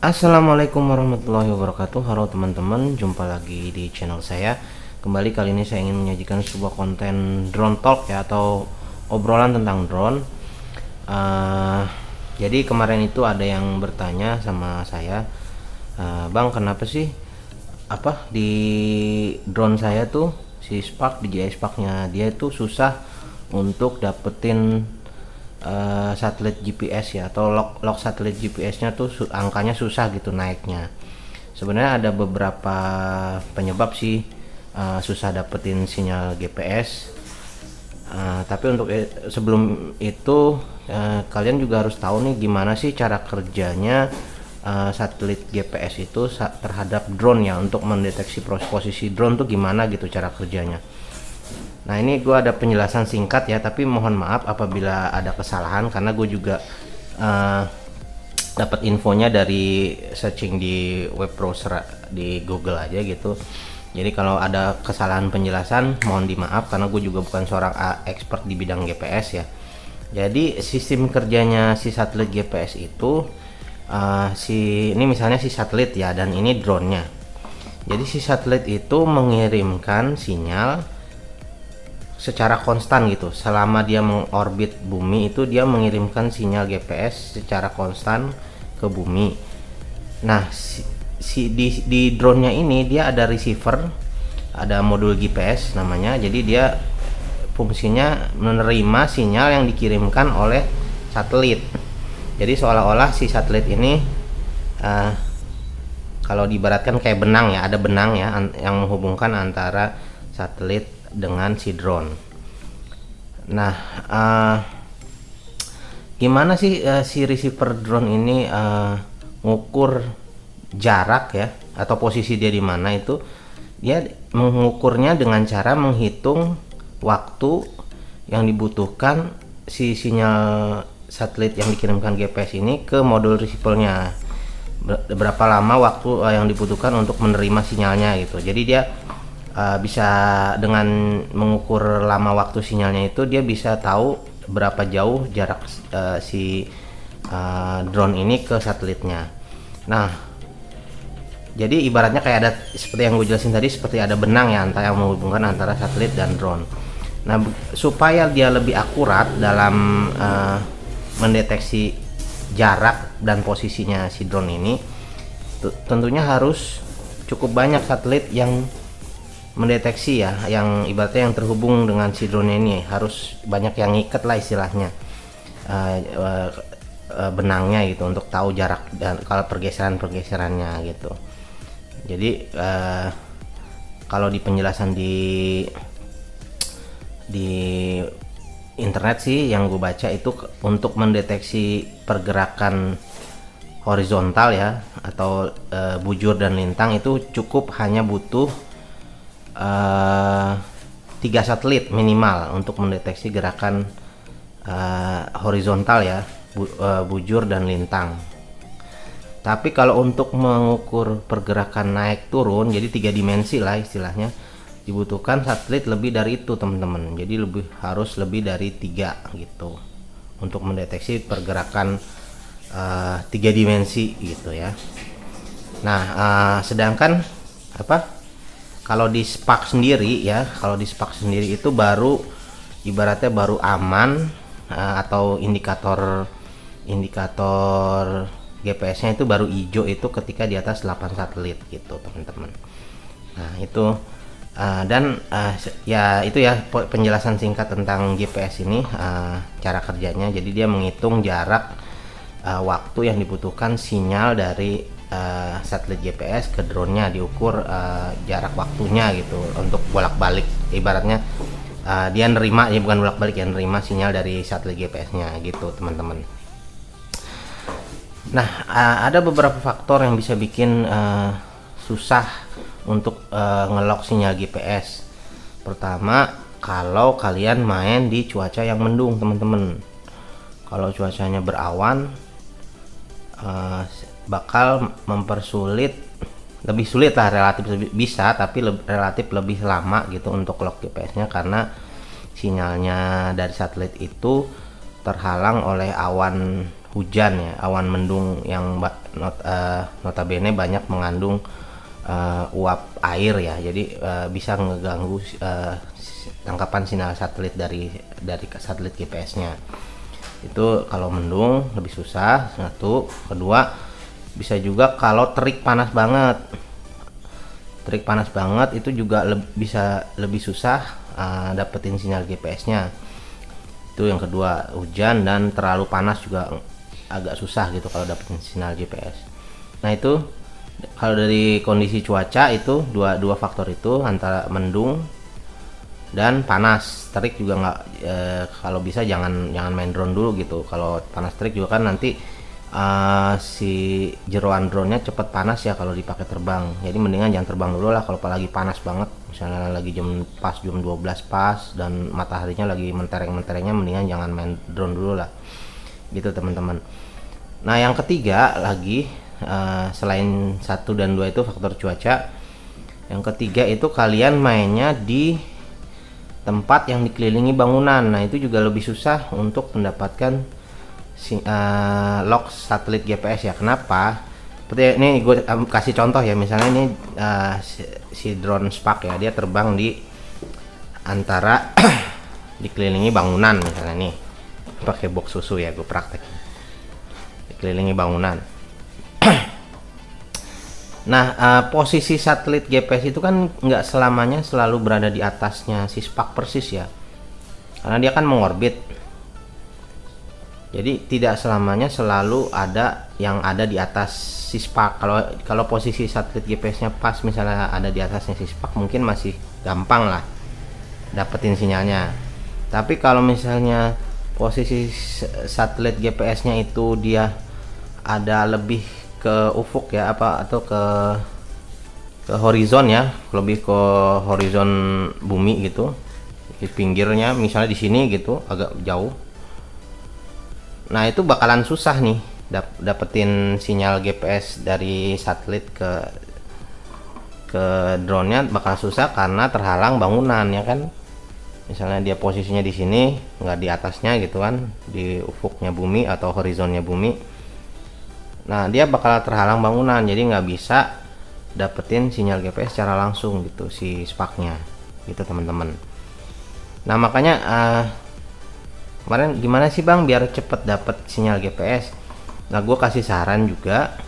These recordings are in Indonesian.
Assalamualaikum warahmatullahi wabarakatuh. Halo teman-teman, jumpa lagi di channel saya. Kembali kali ini saya ingin menyajikan sebuah konten drone talk ya, atau obrolan tentang drone. Jadi kemarin itu ada yang bertanya sama saya, Bang, kenapa sih di drone saya tuh si Spark, DJI Sparknya dia itu susah untuk dapetin satelit GPS ya, atau log satelit GPS-nya tuh angkanya susah gitu naiknya. Sebenarnya ada beberapa penyebab sih susah dapetin sinyal GPS. Tapi untuk sebelum itu kalian juga harus tahu nih gimana sih cara kerjanya satelit GPS itu terhadap drone ya, untuk mendeteksi posisi drone tuh gimana gitu cara kerjanya. Nah, ini gue ada penjelasan singkat ya, tapi mohon maaf apabila ada kesalahan karena gue juga dapat infonya dari searching di web browser di Google aja gitu. Jadi kalau ada kesalahan penjelasan mohon dimaaf karena gue juga bukan seorang expert di bidang GPS ya. Jadi sistem kerjanya si satelit GPS itu ini misalnya si satelit ya, dan ini drone-nya. Jadi si satelit itu mengirimkan sinyal secara konstan gitu. Selama dia mengorbit bumi itu dia mengirimkan sinyal GPS secara konstan ke bumi. Nah, di drone-nya ini dia ada receiver, ada modul GPS namanya. Jadi dia fungsinya menerima sinyal yang dikirimkan oleh satelit. Jadi seolah-olah si satelit ini kalau diibaratkan kayak benang ya, ada benang ya yang menghubungkan antara satelit dengan si drone. Nah, gimana sih si receiver drone ini ngukur jarak ya, atau posisi dia di mana itu? Dia mengukurnya dengan cara menghitung waktu yang dibutuhkan si sinyal satelit yang dikirimkan GPS ini ke modul receivernya. Berapa lama waktu yang dibutuhkan untuk menerima sinyalnya gitu. Jadi dia bisa dengan mengukur lama waktu sinyalnya itu dia bisa tahu berapa jauh jarak si drone ini ke satelitnya. Nah, jadi ibaratnya kayak ada, seperti yang gue jelasin tadi, seperti ada benang ya antara yang menghubungkan antara satelit dan drone. Nah, supaya dia lebih akurat dalam mendeteksi jarak dan posisinya si drone ini, tentunya harus cukup banyak satelit yang mendeteksi ya, yang ibaratnya yang terhubung dengan si drone ini. Harus banyak yang ngikat lah istilahnya benangnya gitu, untuk tahu jarak dan kalau pergeserannya gitu. Jadi kalau di penjelasan di internet sih yang gue baca itu, untuk mendeteksi pergerakan horizontal ya, atau bujur dan lintang, itu cukup hanya butuh 3 satelit minimal untuk mendeteksi gerakan horizontal ya, bujur dan lintang. Tapi kalau untuk mengukur pergerakan naik turun, jadi 3 dimensi lah istilahnya, dibutuhkan satelit lebih dari itu teman-teman. Jadi harus lebih dari 3 gitu untuk mendeteksi pergerakan 3 dimensi gitu ya. Nah, sedangkan kalau di Spark sendiri ya, kalau di Spark sendiri itu baru ibaratnya baru aman, atau indikator GPS-nya itu baru hijau itu ketika di atas 8 satelit gitu teman-teman. Nah, itu ya itu ya penjelasan singkat tentang GPS ini, cara kerjanya. Jadi dia menghitung jarak waktu yang dibutuhkan sinyal dari satelit GPS ke drone-nya, diukur jarak waktunya gitu untuk bolak-balik. Ibaratnya dia nerima ya, bukan bolak-balik ya, nerima sinyal dari satelit GPS-nya gitu teman-teman. Nah, ada beberapa faktor yang bisa bikin susah untuk ngelok sinyal GPS. Pertama, kalau kalian main di cuaca yang mendung teman-teman. Kalau cuacanya berawan bakal mempersulit, lebih sulit lah, relatif lebih bisa tapi relatif lebih lama gitu untuk lock GPS-nya, karena sinyalnya dari satelit itu terhalang oleh awan hujan ya, awan mendung yang notabene banyak mengandung uap air ya, jadi bisa ngeganggu tangkapan sinyal satelit dari satelit GPS-nya. Itu kalau mendung lebih susah, satu. Kedua, bisa juga kalau terik panas banget. Terik panas banget itu juga bisa lebih susah dapetin sinyal GPS-nya. Itu yang kedua. Hujan dan terlalu panas juga agak susah gitu kalau dapetin sinyal GPS. Nah, itu kalau dari kondisi cuaca itu dua faktor itu, antara mendung dan panas. Terik juga nggak, kalau bisa jangan main drone dulu gitu. Kalau panas terik juga kan nanti si jeroan drone-nya cepet panas ya kalau dipakai terbang. Jadi mendingan jangan terbang dulu lah kalau lagi panas banget. Misalnya lagi jam 12 pas dan mataharinya lagi mentereng-menterengnya, mendingan jangan main drone dulu lah. Gitu teman-teman. Nah, yang ketiga lagi, selain 1 dan 2 itu faktor cuaca, yang ketiga itu kalian mainnya di tempat yang dikelilingi bangunan. Nah, itu juga lebih susah untuk mendapatkan log satelit GPS ya. Kenapa? Seperti ini gue kasih contoh ya, misalnya ini si drone Spark ya, dia terbang di antara dikelilingi bangunan misalnya nih, pakai box susu ya, gue praktek dikelilingi bangunan. Nah, posisi satelit GPS itu kan nggak selamanya selalu berada di atasnya si Spark persis ya, karena dia kan mengorbit. Jadi tidak selamanya selalu ada yang ada di atas si Spark. Kalau posisi satelit GPS-nya pas, misalnya ada di atasnya si Spark, mungkin masih gampang lah dapetin sinyalnya. Tapi kalau misalnya posisi satelit GPS-nya itu dia ada lebih ke ufuk ya, atau ke horizon ya, lebih ke horizon bumi gitu, di pinggirnya misalnya di sini gitu, agak jauh. Nah, itu bakalan susah nih dapetin sinyal GPS dari satelit ke drone-nya, bakal susah karena terhalang bangunan ya kan. Misalnya dia posisinya di sini, nggak di atasnya gitu kan, di ufuknya bumi atau horizonnya bumi. Nah, dia bakal terhalang bangunan, jadi nggak bisa dapetin sinyal GPS secara langsung gitu si Spark-nya gitu teman-teman. Nah, makanya kemarin gimana sih bang biar cepet dapet sinyal GPS? Nah, gue kasih saran juga,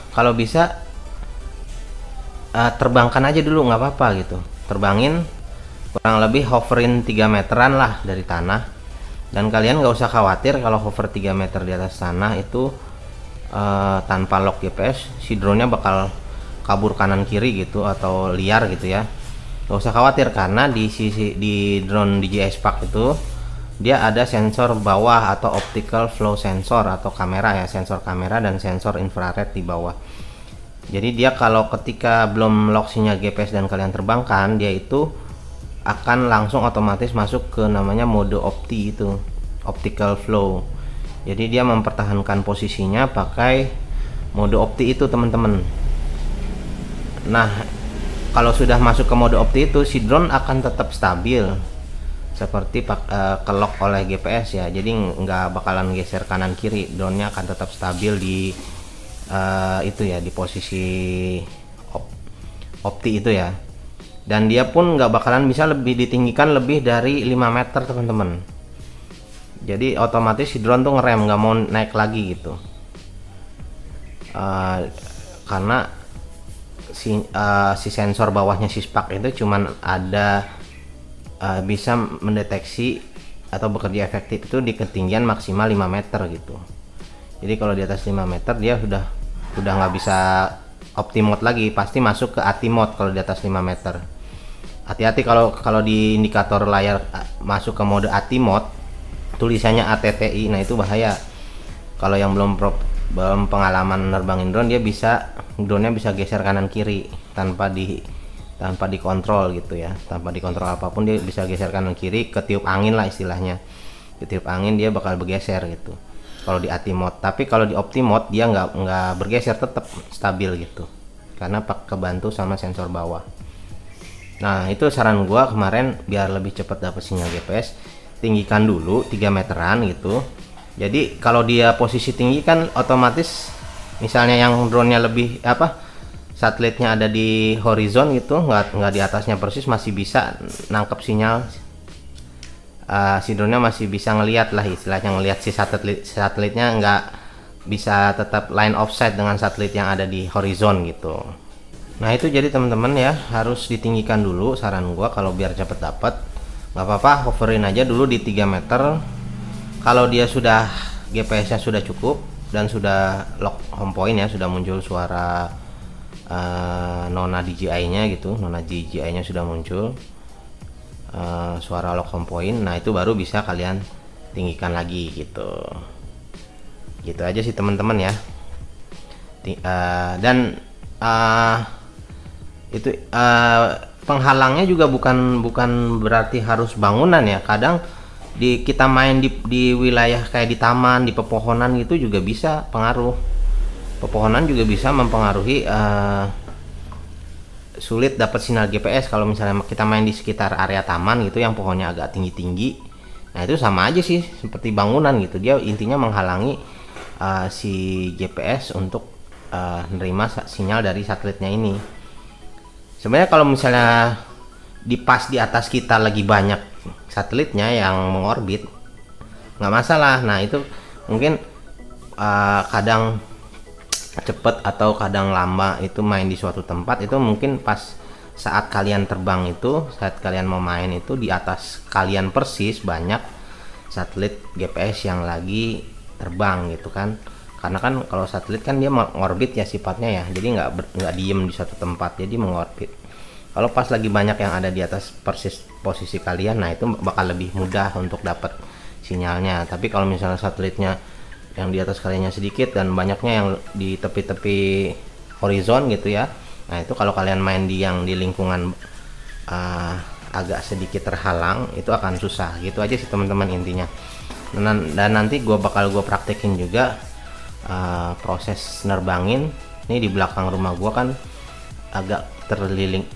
kalau bisa terbangkan aja dulu, nggak apa-apa gitu. Terbangin kurang lebih hoverin 3 meteran lah dari tanah, dan kalian nggak usah khawatir kalau hover 3 meter di atas tanah itu tanpa lock GPS si drone-nya bakal kabur kanan kiri gitu atau liar gitu ya. Nggak usah khawatir, karena di drone DJI Spark itu dia ada sensor bawah atau optical flow sensor atau kamera ya, sensor kamera dan sensor infrared di bawah. Jadi dia kalau ketika belum lock sinyal GPS dan kalian terbangkan, dia itu akan langsung otomatis masuk ke namanya mode opti, itu optical flow. Jadi dia mempertahankan posisinya pakai mode opti itu teman-teman. Nah, kalau sudah masuk ke mode opti itu, si drone akan tetap stabil seperti ke-lock oleh GPS ya. Jadi nggak bakalan geser kanan kiri, drone-nya akan tetap stabil di itu ya, di posisi opti itu ya. Dan dia pun nggak bakalan bisa lebih ditinggikan lebih dari 5 meter teman-teman. Jadi otomatis si drone tuh ngerem, nggak mau naik lagi gitu, karena si sensor bawahnya si Spark itu cuman ada bisa mendeteksi atau bekerja efektif itu di ketinggian maksimal 5 meter gitu. Jadi kalau di atas 5 meter dia sudah nggak bisa opti mode lagi, pasti masuk ke ATI mode kalau di atas 5 meter. Hati-hati kalau di indikator layar masuk ke mode ATI mode tulisannya ATTI, nah itu bahaya. Kalau yang belum pengalaman nerbangin drone, drone-nya bisa geser kanan kiri tanpa dikontrol gitu ya, tanpa dikontrol apapun dia bisa geser kanan kiri, ketiup angin lah istilahnya, ketiup angin dia bakal bergeser gitu kalau di ATI mode. Tapi kalau di opti mode dia nggak bergeser, tetap stabil gitu karena kebantu sama sensor bawah. Nah, itu saran gua kemarin biar lebih cepat dapat sinyal GPS, tinggikan dulu 3 meteran gitu, Jadi kalau dia posisi tinggi kan otomatis misalnya yang drone-nya lebih satelitnya ada di horizon gitu, nggak di atasnya persis, masih bisa nangkep sinyal. Si drone-nya masih bisa ngelihat lah, istilahnya ngelihat si satelitnya, nggak bisa tetap line of sight dengan satelit yang ada di horizon gitu. Nah itu jadi teman-teman ya, harus ditinggikan dulu saran gua kalau biar cepet dapet. Nggak apa-apa, hoverin aja dulu di 3 meter. Kalau dia sudah GPS-nya sudah cukup dan sudah lock home point ya, sudah muncul suara nona DJI-nya gitu, nona DJI-nya sudah muncul, suara lock home point. Nah itu baru bisa kalian tinggikan lagi gitu. Gitu aja sih teman-teman ya. Dan itu penghalangnya juga bukan berarti harus bangunan ya. Kadang kita main di wilayah kayak di taman, di pepohonan gitu juga bisa pengaruh. Pepohonan juga bisa mempengaruhi sulit dapat sinyal GPS kalau misalnya kita main di sekitar area taman gitu yang pohonnya agak tinggi-tinggi. Nah itu sama aja sih seperti bangunan gitu, dia intinya menghalangi si GPS untuk menerima sinyal dari satelitnya ini. Sebenarnya kalau misalnya pas di atas kita lagi banyak satelitnya yang mengorbit, nggak masalah. Nah itu mungkin kadang cepet atau kadang lama itu main di suatu tempat, itu mungkin pas saat kalian terbang itu, saat kalian mau main itu di atas kalian persis banyak satelit GPS yang lagi terbang gitu kan. Karena kan kalau satelit kan dia mengorbit ya sifatnya ya, jadi nggak diem di satu tempat, jadi mengorbit. Kalau pas lagi banyak yang ada di atas persis posisi kalian, nah itu bakal lebih mudah untuk dapat sinyalnya. Tapi kalau misalnya satelitnya yang di atas kaliannya sedikit dan banyaknya yang di tepi-tepi horizon gitu ya, nah itu kalau kalian main yang di lingkungan agak sedikit terhalang, itu akan susah. Gitu aja sih teman-teman intinya. Dan nanti gue praktekin juga proses nerbangin. Ini di belakang rumah gue kan agak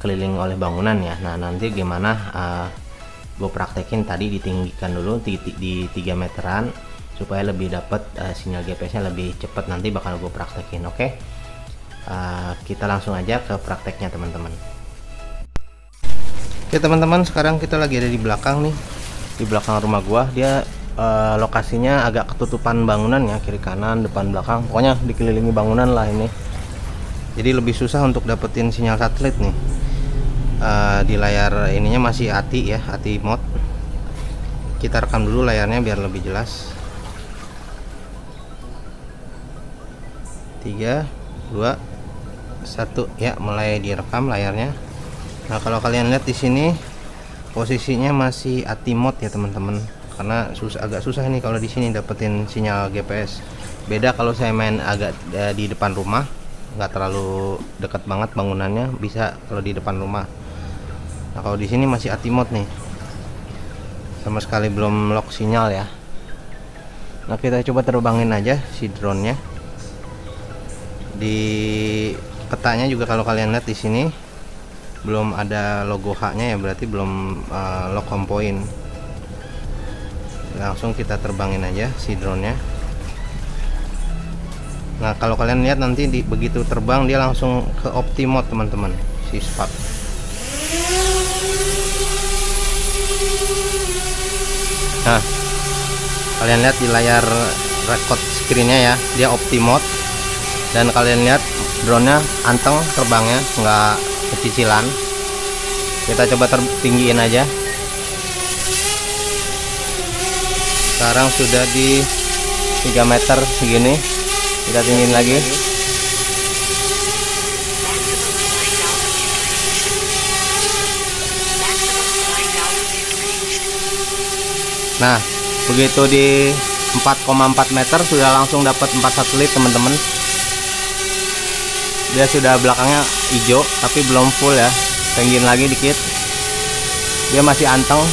keliling oleh bangunan ya. Nah nanti gimana gue praktekin tadi ditinggikan dulu di 3 meteran supaya lebih dapat sinyal GPS-nya lebih cepat. Nanti bakal gue praktekin. Oke. Kita langsung aja ke prakteknya teman-teman. Oke teman-teman, sekarang kita lagi ada di belakang nih, di belakang rumah gua. Dia lokasinya agak ketutupan bangunan ya, kiri kanan depan belakang, pokoknya dikelilingi bangunan lah ini. Jadi lebih susah untuk dapetin sinyal satelit nih. Di layar ininya masih ATI ya, ATI mode. Kita rekam dulu layarnya biar lebih jelas. 3, 2, 1 ya, mulai direkam layarnya. Nah kalau kalian lihat di sini posisinya masih ATI mode ya teman-teman, karena agak susah nih kalau di sini dapetin sinyal GPS. Beda kalau saya main agak di depan rumah, nggak terlalu dekat banget bangunannya, bisa kalau di depan rumah. Nah kalau di sini masih ATI mode nih, sama sekali belum lock sinyal ya. Nah kita coba terbangin aja si drone-nya. Di petanya juga kalau kalian lihat di sini belum ada logo H-nya ya, berarti belum lock home point. Langsung kita terbangin aja si drone-nya. Nah kalau kalian lihat nanti begitu terbang dia langsung ke opti mode teman-teman, si Spark. Nah kalian lihat di layar record screen-nya ya, dia opti mode. Dan kalian lihat drone-nya anteng terbangnya, nggak kecicilan. Kita coba tertinggiin aja. Sekarang sudah di 3 meter segini, kita tinggiin lagi. Nah begitu di 4,4 meter sudah langsung dapat 4 satelit teman-teman. Dia sudah belakangnya hijau tapi belum full ya, tinggiin lagi dikit, dia masih anteng.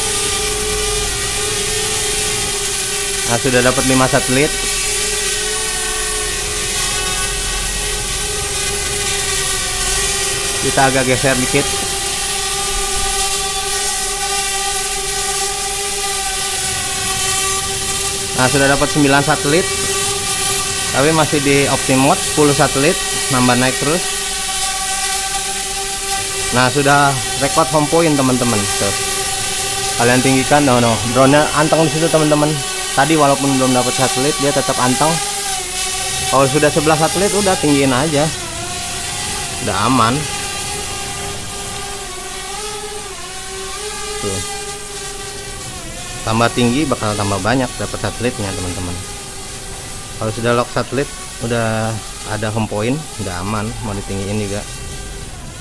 Nah sudah dapat 5 satelit. Kita agak geser dikit. Nah, sudah dapat 9 satelit, tapi masih di optimode 10 satelit, nambah naik terus. Nah, sudah record home point teman-teman. Tuh, kalian tinggikan, no, drone-nya anteng di situ teman-teman. Tadi walaupun belum dapat satelit, dia tetap anteng. Kalau sudah 11 satelit, udah tinggiin aja, udah aman. Tuh, tambah tinggi bakal tambah banyak dapat satelitnya teman-teman. Kalau sudah lock satelit, udah ada home point, udah aman. Mau ditinggiin juga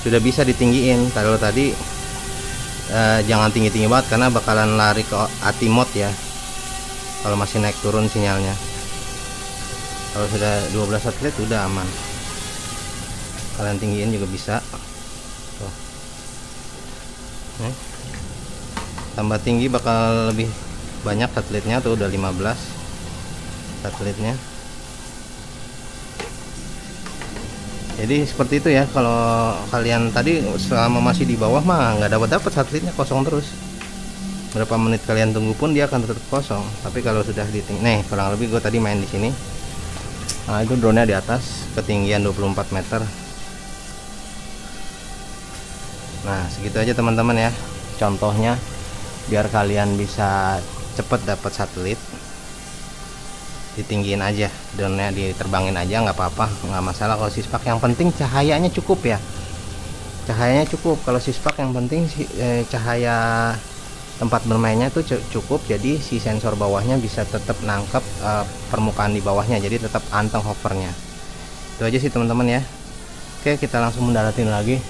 sudah bisa ditinggiin. Kalau tadi jangan tinggi-tinggi banget karena bakalan lari ke ATI mode ya, kalau masih naik turun sinyalnya. Kalau sudah 12 satelit udah aman, kalian tinggiin juga bisa. Tuh. Tambah tinggi bakal lebih banyak satelitnya, tuh udah 15 satelitnya. Jadi seperti itu ya. Kalau kalian tadi selama masih di bawah mah nggak dapat satelitnya, kosong terus. Berapa menit kalian tunggu pun dia akan tetap kosong. Tapi kalau sudah di nih, kurang lebih gue tadi main di sini. Nah, itu drone-nya di atas ketinggian 24 meter. Nah, segitu aja teman-teman ya. Contohnya biar kalian bisa cepet dapat satelit, ditinggiin aja, drone-nya diterbangin aja, nggak apa-apa, nggak masalah kalau sispak. Yang penting cahayanya cukup ya, cahayanya cukup. Kalau sispak yang penting cahaya tempat bermainnya tuh cukup, jadi si sensor bawahnya bisa tetap nangkep permukaan di bawahnya, jadi tetap anteng hovernya. Itu aja sih teman-teman ya. Oke, kita langsung mendaratin lagi.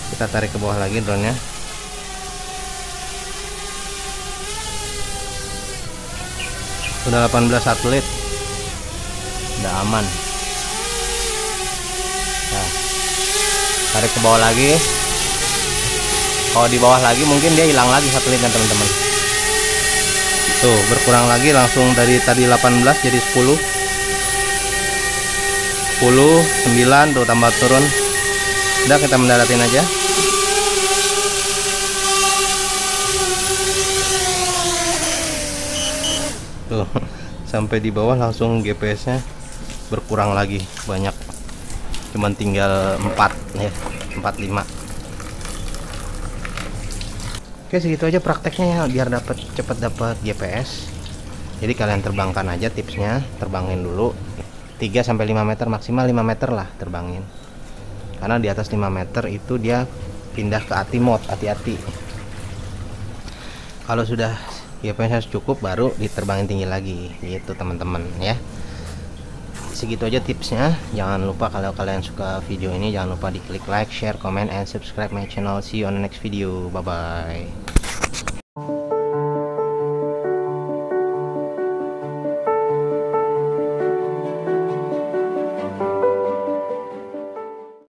Kita tarik ke bawah lagi drone-nya. Sudah 18 satelit, udah aman. Nah, tarik ke bawah lagi. Kalau di bawah lagi mungkin dia hilang lagi satelitnya teman-teman. Tuh, berkurang lagi, langsung dari tadi 18 jadi 10, 9, tuh tambah turun. Udah, kita mendaratin aja. Tuh, sampai di bawah langsung GPS-nya berkurang lagi banyak, cuman tinggal 4 ya, 4-5. Oke, segitu aja prakteknya ya, biar cepet dapat GPS. Jadi kalian terbangkan aja, tipsnya terbangin dulu 3-5 meter, maksimal 5 meter lah terbangin, karena di atas 5 meter itu dia pindah ke ATI mode, hati-hati. Kalau sudah GPS cukup baru diterbangin tinggi lagi gitu teman-teman ya. Segitu aja tipsnya. Jangan lupa kalau kalian suka video ini, jangan lupa diklik like, share, comment, and subscribe my channel. See you on the next video. Bye bye.